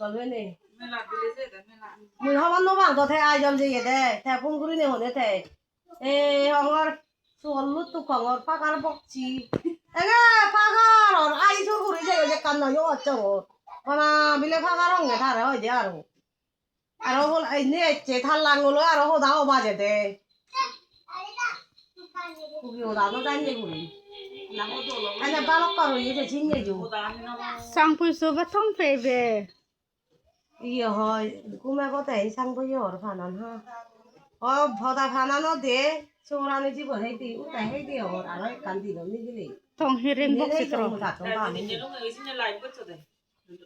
còn bên này mình không ăn nó bằng có thể ai dám gì thế thế không cứ này hồn thế ê họ ngồi xuống lút tụ khoảng ngồi phát ăn bóc chi ê cái phát ăn rồi ai xuống cứ này vậy cần nó vô chỗ mà bây giờ phát ăn người ta rồi gì à rồi à rồi ai nè chế thằng lăng rồi à rồi họ đào bao giờ thế 그게 나도 다니고 아니 바로바로 이제 진내죠 상불소가 통페베 이게 허 꿈에 보다 상불이 얼마나 하 보다 하나는 돼 소라는 집은 해디 우다 해디요 알아 간디는 니들이 통히링 복시트로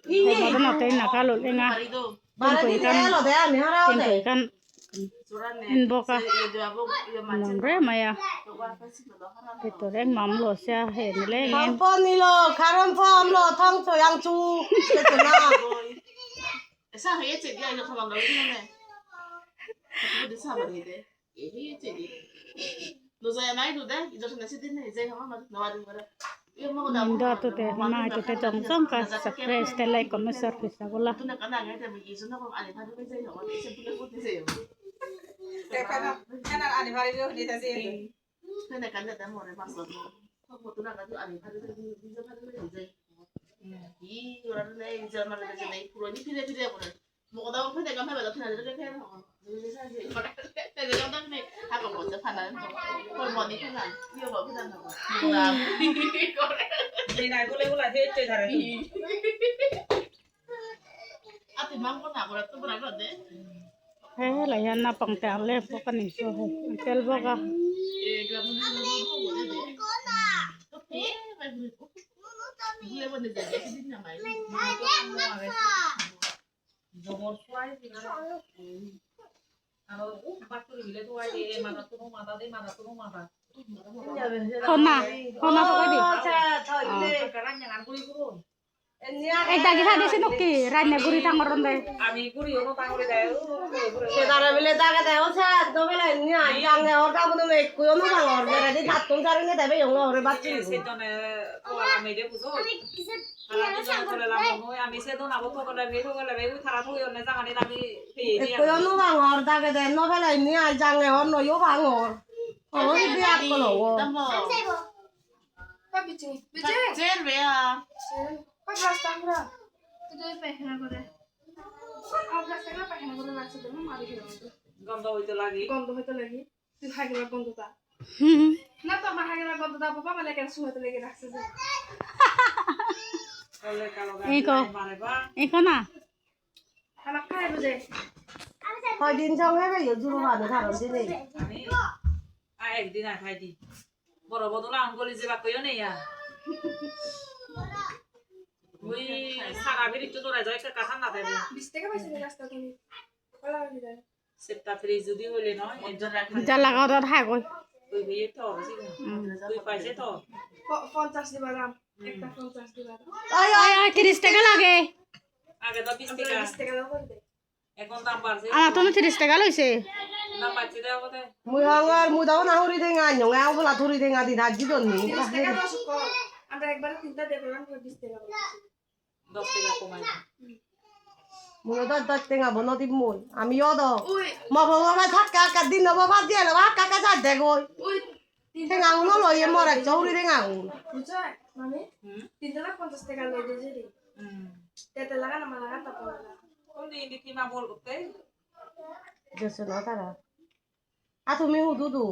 이게 뭐도 나한테 나가로 랭아 말이 돼로 돼 하라고 돼 kan inboka nombre maya itu reng mamlo sia he nile ngem 탐폰이로 가른 펌로 탕초 양주 그랬구나 sao thấy chị kia nó không làm đâu thế này không biết sao mà thế đấy ý chị đi nó giờ này rồi đấy giờ nó sẽ đến này giờ không mà nó vào được Indo tu te ma tu te tong song ka sakre stella komisar pisa gola tu nak kena ngai tapi isu nak ada pada tu saya orang itu sebut pun saya Kan ada hari itu di sini. kena kena dah mau lepas tu aku tu nak tu ada pada tu bisa pada tu saya ih orang ni zaman ada jadi pura ni pilih pura mau dah pun dah kami dah pernah ada kan jadi sayaแต่จะต้องนี่ถ้ากับผมจะผ่านนั้นคนมอนี่ขนาดเที่ยวแบบขนาดนั้น Di này boleh boleh thế chơi thằng này. Ati mang ko na ko to bra ko de he la yan na pang ta le po kan iso he tel boka e ga mo ni ko de ko na to pe ba ni ko le bo de de ki din na mai Nomor suai sih kan. Kalau pasti bile tuh aja mana tuh mata. hona po ka di Sekarang jangan kuri-kuri. eh dagi thadi sinuki ranne guri tangoron de Ami kuri ono tanguri deh. 세다라 빌레 다게 되어 차 너벨라 있냐 양에 어다보는 왜 있고요 누가 얼마나 돼 다통 자르는 데 대비 영어 오래 받지 세전에 또라 메데 부서. 하나 그래 라모 ami 세돈 아버 토걸레 베토걸레 타라 토요네 장안에 담이 페이지. 있고요 누가 얼다게 돼 너벨라 있냐 장에 얼로 요 방어 어디 비약 거로 ta mo jen ve a গন্ধ হইতে লাগে তুই খাই গেলার গন্ধটা না তো আমার খাই গেলার গন্ধটা বাবা মানে কেন শুহাতে লেগে রাখছে যে তাহলে কালো Iko. মানে বা iko na আমার খাই বুঝে 거긴 정해가 요주로 가는 사람들이 আমি একদিন খাইদি বড় বদলা আঙ্গুলি যে বাকইও নেই ওই সারা বেরি তো তোরা যায় কাঁথা না দেব 20 টাকা পয়সা দিয়ে রাস্তা তুমি কলা দিলে সেটা ফ্রি যদি হইলে নয় একজন রাখা jala ka dot ha koi তুই বিয়ে তো হবে তুই পাইছে তো 50 দিবা দাম একটা 50 দিবা দাম 아이 ay ay 30 টাকা লাগে আগে তো 20 টাকা 20 টাকা দাম করে দে এখন দাম বাড়ছে আমার তো 30 টাকা লইছে দাম বাড়ছে দেওয়া কথা 무형을 무다고 나우리 댕아 영아 오블라 둘이 댕아디 다지던니 30 টাকা দাও সুকো আমরা একবারে তিনটা দেখলাম 20 টাকা বলছি 10 টাকা কমাই 무너다 댕아 뭐너디 뭐 아미 여도 ওই 뭐 뭐가 탁까 까디 너뭐 바디에라 와 까까 잘 되고 ওই 댕아 오늘로 예 뭐라 저우리 댕아 বুঝছো মানে তিনটা 50 টাকা লই দে রে তেতে লাগা না লাগা তারপর কোন দিন কি মা বল করতে 저스 나타라 아 তুমি হুদুদু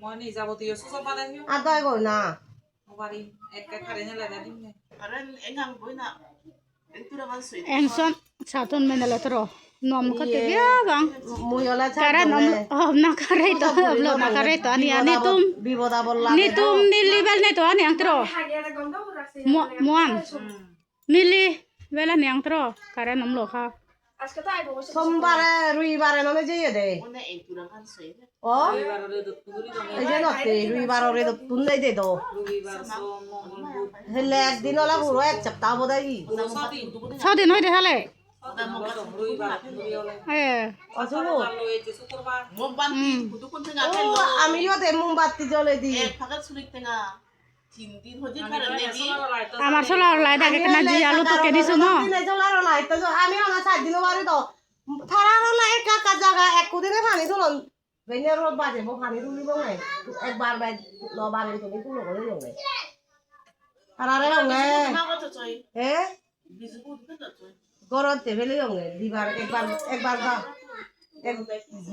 মই নি যাবতীয় সুসব বানাইও আদা গো না বাড়ি এক এক খারে নেলা দিন aran engang boina itu rawan sui engson satun menela tro nom ka te ya bang 무열라 kara nom na kare to lo na kare to ani ani tum 비보다 볼라 ni tum ni libel ne to ani ang tro হাগিয়ারে গন্ধ করে রাখছে muam nili bela ni ang tro kare nom lo kha আজকে তো আইবো 손발에 루이발에 너네 제야 돼 una itu rawan sui 어? রবিবারে দুপুরি দনে 이제 어때 루이발어래도 돈내 돼도 রবিবার সোম মঙ্গল 헬레 একদিন OLA পুরো এক সপ্তাহ বোধহয় বুধ সাদি sodin hoy de hale রবিবার রবিবার eh অসুলো লইতে শুক্রবার mo banti kudu kun tengah ও kan আমিও দে মোমবাতি জ্বলে দি pakat sulit tengah tin tin hoji karan lagi আমার solar light age kana ji alu to ke disu no দিনে জ্বলা এটা তো আমি না 4 দিন বারে তো থারার না একা জায়গা একদিনে পানি তুলন বেনের রোদ বাজে পানি তুলিব নাই একবার বাই 9 বার তুমি তুলো করে লগে থারারে লগে এ গরতে ফেলে লগে দিবার একবার গা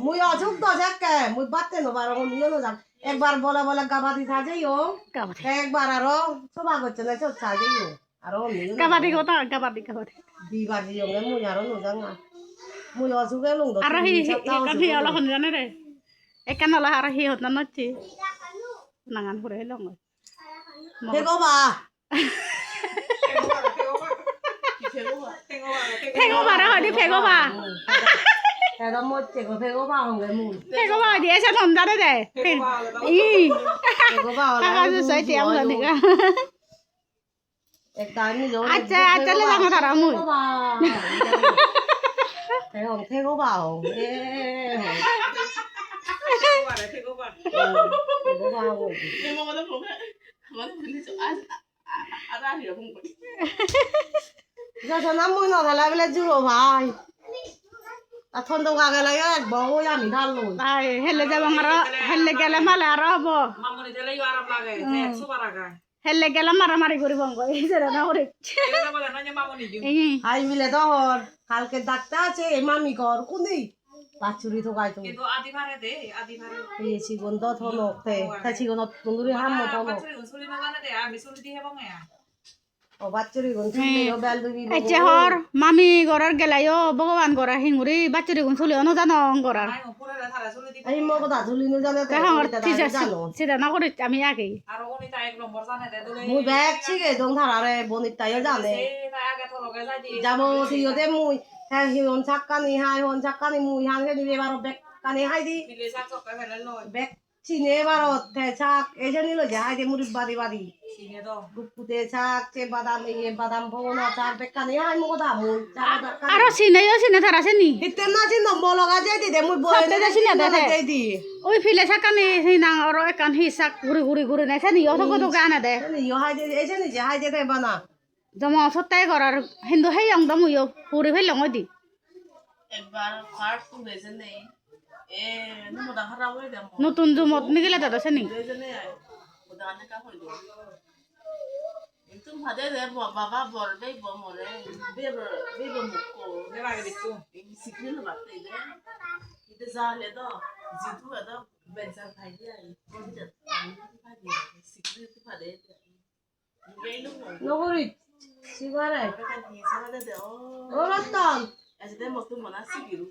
মুই অযুক তো যাকে মুই বাতে ন বার নিয়ে ন যাক একবার বলে গাবাদি সাজেইও কাবাডি একবার আরো সবা করছে না সব সাজেইও আরো নিয়ে কাবাডি কথা কাবাডি দিবার দিও মুই আরো ন যাং মুই অযুকে লং তো আর হি kan hi ala hon jane re ekan ala ar hi hot na nochi nangan pure long দেখো বা phego ba ra di phego ba এটা মরছে গো দেখো বা হঙ্গে মুই phego ba di esa non jane de i দেখো বা ka su sai tiam la ni ka একটা আমি জোর acha acha le jang thara mui thấy không thấy có bảo ê 태고 봐. có bảo 먹어도 보면 맞아 근데 좀 아라리로 본 거지. giờ cho năm mươi nó phải lại lên chưa rồi phải à thôn đâu cả cái này á bố ya mình than rồi ai helle jabang ara helle gele mala ara bo 마무리 될래 이거 알아 봐게. 네, 수바라가. helle gele mara mari kori bongo ei sera na ore 이거 보다 나냐 마무리 좀. ei I মিলে তখন কালকে doctor আছে এই মামি ঘর কোনি বাছুরি থকাই তো কিন্তু আদি ভারে দে আদি ভারে এই সিগন তো থন তে তা সিগন তন্দুরি হাম মত হলো বাচ্চারি উনসুলি মাগানে দে আমি সুলি দিয়ে বঙে ও বাছুরি গুন ছিল bell দুবি eche hor mami gorar gelayo bhagwan gora hinguri bachuri gun suli ono jano gorar I উপরে ধারা সুলি দি আই মগো দা ঝুলি নো জানে te hangor tisa sida na kori ami ake আর উনি তা এক নম্বর জানে দে দুলে মুই ব্যাগ ছিগে দং ধারারে বনিতায় জানে সে তা আগে তো লগে যাই দি যাবো সিওতে মুই হ্যাঁ হিরন চাক্কানি হাই হন চাক্কানি মুই হান কে দিবে বারো বেক কানি হাই দি দিলে সাক সক ফেলে লয় বেক চিনে বারো তে চাক এজনি লো যাই দে মুরি বাদি বাদি সিনে তো গুপুতে চাক চে বাদাম ইয়ে বাদাম ভগনা চাক বেক কানি হাই মগো দা মুই চাক aro sine thara se ni হিতে না চিন নম্বর লগা যাই দি দে মুই বই সবতে দে চিনে দে দে। যাই দি oi phile sakani hinang aro ekan hi sak guri na se ni oto ko gana de ইয়ো হাই দে এজনি যে হাই দে দে বানা jamo sotai gorar hindu hei yang damu yo puri phel long odi একবার কার্ড তুলেছে নেই এ নমদা খারাপ হয়ে দেব nutun jumot nigila dada se ni তুলেছে নেই ওটা অনেক কাপ হইলো তুমি ভাদে দে বাবা বলবে বমরে বেব মুকো 내가 알게 됐어 সিক্রেট বাতে দে ইতে জালে তো জিতু তো বেনসার খাই দিয়া বলতে খাই দিয়া সিক্রেট ভাদে গেইলো নগরি সিগারে সারা দে ও ও রতন আজকে মস্ত মনা সিকিরু